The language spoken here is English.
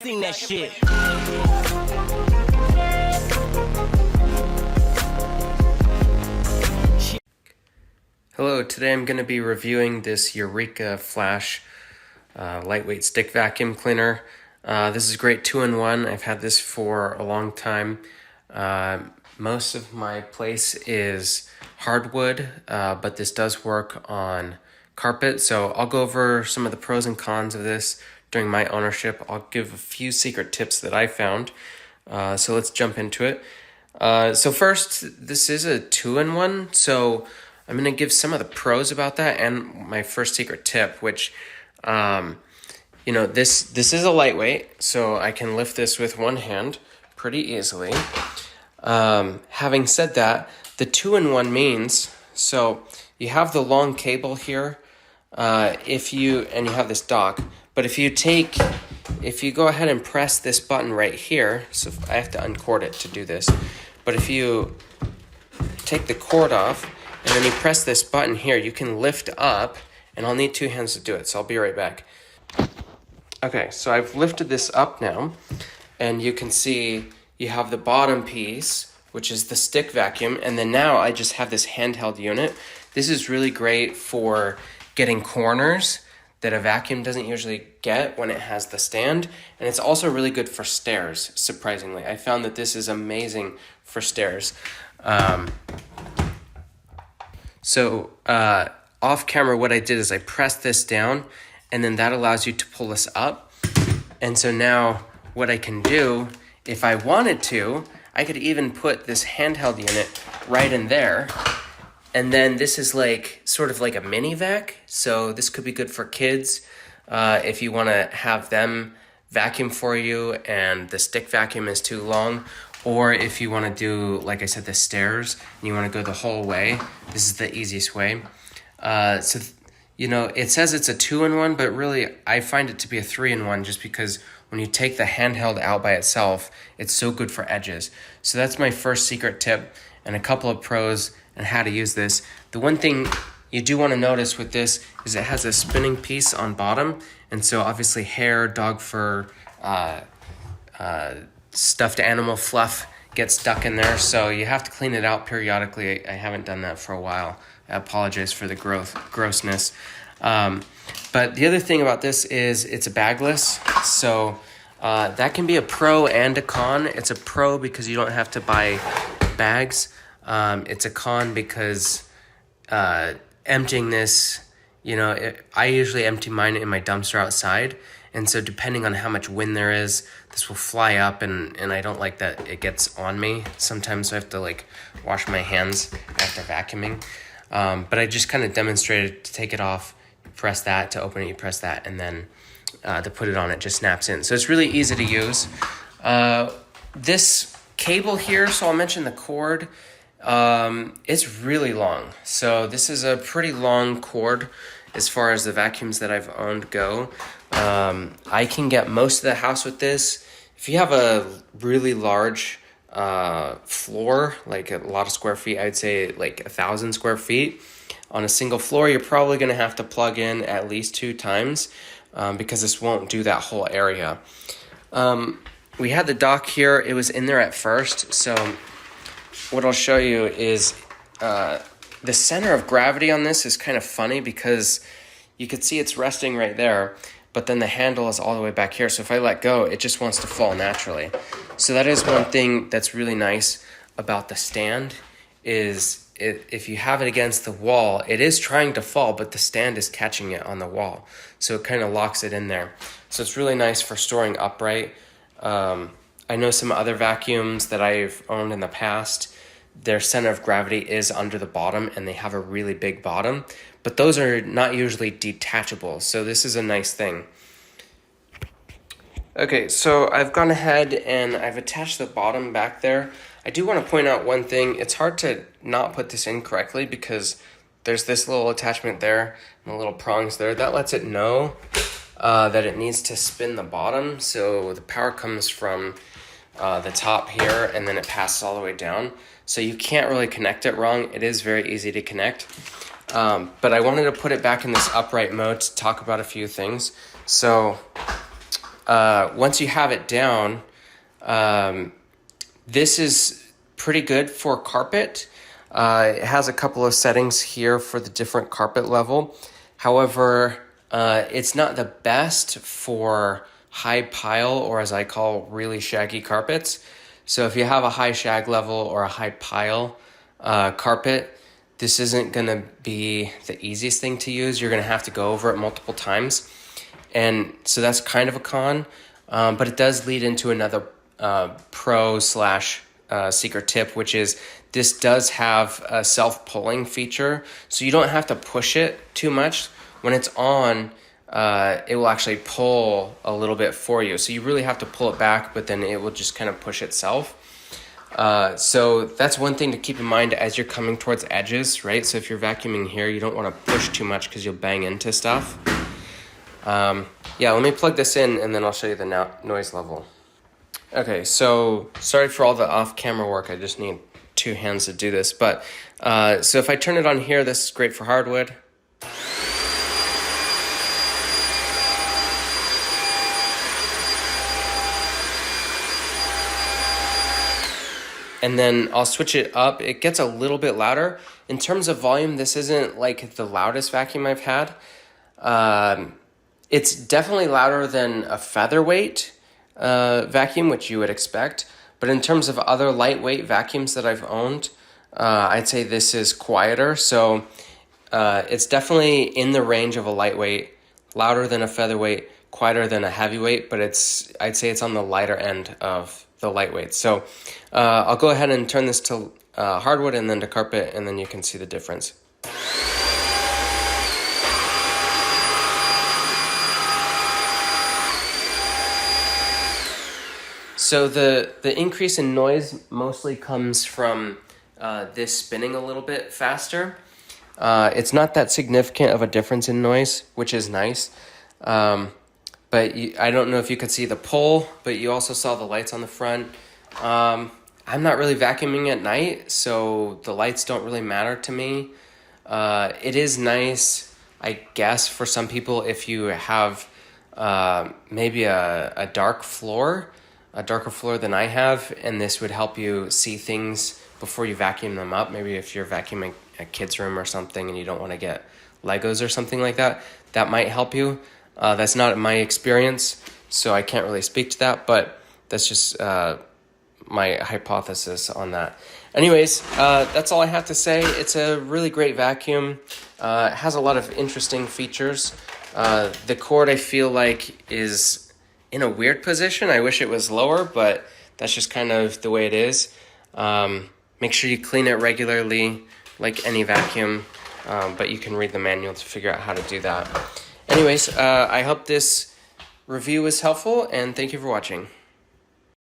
sing that shit. Hello, today I'm going to be reviewing this Eureka Flash lightweight stick vacuum cleaner. This is great 2-in-1. I've had this for a long time. Most of my place is hardwood, but this does work on carpet. So I'll go over some of the pros and cons of this during my ownership. I'll give a few secret tips that I found. So let's jump into it. So first, this is a 2-in-1. So I'm going to give some of the pros about that and my first secret tip, which, this is a lightweight, so I can lift this with one hand pretty easily. Having said that, the 2-in-1 means, so you have the long cable here, and you have this dock, but if you go ahead and press this button right here, so I have to uncord it to do this, but if you take the cord off, and then you press this button here, you can lift up, and I'll need two hands to do it, so I'll be right back. Okay, so I've lifted this up now, and you can see you have the bottom piece, which is the stick vacuum, and then now I just have this handheld unit. This is really great for getting corners that a vacuum doesn't usually get when it has the stand, and it's also really good for stairs, surprisingly. I found that this is amazing for stairs. So off camera, what I did is I pressed this down, and then that allows you to pull this up. And so now what I can do, if I wanted to, I could even put this handheld unit right in there. And then this is sort of like a mini vac. So this could be good for kids if you want to have them vacuum for you and the stick vacuum is too long. Or if you want to do, like I said, the stairs, and you want to go the whole way, this is the easiest way. It says it's a 2-in-1, but really I find it to be a 3-in-1 just because when you take the handheld out by itself, it's so good for edges. So that's my first secret tip and a couple of pros and how to use this. The one thing you do want to notice with this is it has a spinning piece on bottom, and so obviously hair, dog fur, stuffed animal fluff gets stuck in there, so you have to clean it out periodically. I haven't done that for a while. I apologize for the grossness. But the other thing about this is it's a bagless, so that can be a pro and a con. It's a pro because you don't have to buy bags. It's a con because emptying this, I usually empty mine in my dumpster outside, and so depending on how much wind there is, this will fly up, and I don't like that it gets on me. Sometimes I have to wash my hands after vacuuming. But I just kind of demonstrated to take it off, you press that, to open it, you press that, and then to put it on, it just snaps in. So it's really easy to use. This cable here, so I'll mention the cord, it's really long. So this is a pretty long cord as far as the vacuums that I've owned go. I can get most of the house with this. If you have a really large floor, like a lot of square feet, I'd say 1,000 square feet on a single floor, you're probably going to have to plug in at least 2 times because this won't do that whole area. We had the dock here. It was in there at first. So what I'll show you is the center of gravity on this is kind of funny because you could see it's resting right there, but then the handle is all the way back here. So if I let go, it just wants to fall naturally. So that is one thing that's really nice about the stand is if you have it against the wall, it is trying to fall, but the stand is catching it on the wall. So it kind of locks it in there. So it's really nice for storing upright. I know some other vacuums that I've owned in the past, their center of gravity is under the bottom and they have a really big bottom, but those are not usually detachable. So this is a nice thing. Okay, so I've gone ahead and I've attached the bottom back there. I do want to point out one thing. It's hard to not put this in correctly because there's this little attachment there and the little prongs there. That lets it know that it needs to spin the bottom. So the power comes from the top here and then it passes all the way down. So you can't really connect it wrong. It is very easy to connect. But I wanted to put it back in this upright mode to talk about a few things. So once you have it down, this is pretty good for carpet. It has a couple of settings here for the different carpet level. However, it's not the best for high pile, or as I call, really shaggy carpets. So if you have a high shag level or a high pile carpet, this isn't going to be the easiest thing to use. You're going to have to go over it multiple times. And so that's kind of a con, but it does lead into another pro slash secret tip, which is this does have a self-pulling feature. So you don't have to push it too much. When it's on, it will actually pull a little bit for you. So you really have to pull it back, but then it will just kind of push itself. So that's one thing to keep in mind as you're coming towards edges, right? So if you're vacuuming here, you don't want to push too much because you'll bang into stuff. Yeah, let me plug this in and then I'll show you the noise level. Okay, so sorry for all the off-camera work. I just need two hands to do this. But so if I turn it on here, this is great for hardwood. And then I'll switch it up. It gets a little bit louder. In terms of volume, this isn't like the loudest vacuum I've had. It's definitely louder than a featherweight vacuum, which you would expect. But in terms of other lightweight vacuums that I've owned, I'd say this is quieter. So it's definitely in the range of a lightweight, louder than a featherweight, quieter than a heavyweight, but I'd say it's on the lighter end of the lightweight. So I'll go ahead and turn this to hardwood and then to carpet, and then you can see the difference. So the increase in noise mostly comes from this spinning a little bit faster. It's not that significant of a difference in noise, which is nice. But I don't know if you could see the pull, but you also saw the lights on the front. I'm not really vacuuming at night, so the lights don't really matter to me. It is nice, I guess, for some people if you have maybe a darker floor than I have, and this would help you see things before you vacuum them up. Maybe if you're vacuuming a kid's room or something and you don't want to get Legos or something like that, that might help you. That's not my experience, so I can't really speak to that, but that's just my hypothesis on that. Anyways, that's all I have to say. It's a really great vacuum. It has a lot of interesting features. The cord, I feel like, is in a weird position. I wish it was lower, but that's just kind of the way it is. Make sure you clean it regularly, like any vacuum, but you can read the manual to figure out how to do that. Anyways, I hope this review was helpful, and thank you for watching.